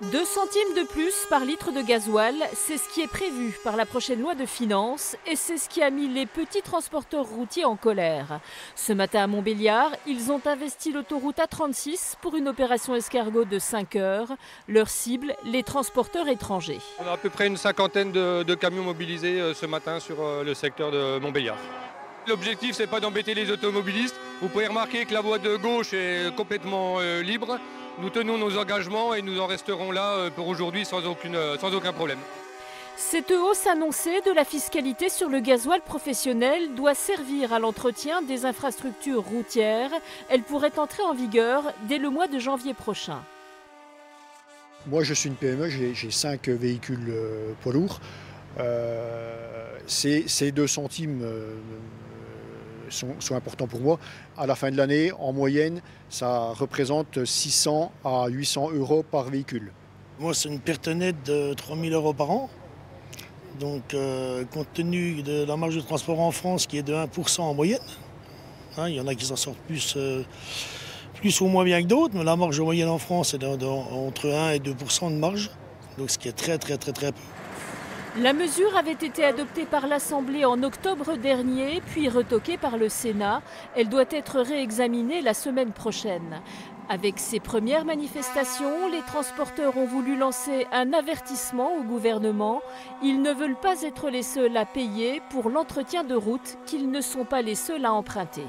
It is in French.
2 centimes de plus par litre de gasoil, c'est ce qui est prévu par la prochaine loi de finances et c'est ce qui a mis les petits transporteurs routiers en colère. Ce matin à Montbéliard, ils ont investi l'autoroute A36 pour une opération escargot de 5 heures. Leur cible, les transporteurs étrangers. On a à peu près une cinquantaine de camions mobilisés ce matin sur le secteur de Montbéliard. L'objectif, c'est pas d'embêter les automobilistes. Vous pouvez remarquer que la voie de gauche est complètement libre. Nous tenons nos engagements et nous en resterons là pour aujourd'hui sans aucun problème. Cette hausse annoncée de la fiscalité sur le gasoil professionnel doit servir à l'entretien des infrastructures routières. Elle pourrait entrer en vigueur dès le mois de janvier prochain. Moi, je suis une PME, j'ai 5 véhicules poids lourds. Ces 2 centimes sont importants pour moi. À la fin de l'année, en moyenne, ça représente 600 à 800 euros par véhicule. Moi, c'est une perte nette de 3 000 euros par an. Donc, compte tenu de la marge de transport en France qui est de 1% en moyenne, il y en a qui s'en sortent plus ou moins bien que d'autres, mais la marge moyenne en France est entre 1 et 2% de marge, donc ce qui est très peu. La mesure avait été adoptée par l'Assemblée en octobre dernier, puis retoquée par le Sénat. Elle doit être réexaminée la semaine prochaine. Avec ces premières manifestations, les transporteurs ont voulu lancer un avertissement au gouvernement. Ils ne veulent pas être les seuls à payer pour l'entretien de routes qu'ils ne sont pas les seuls à emprunter.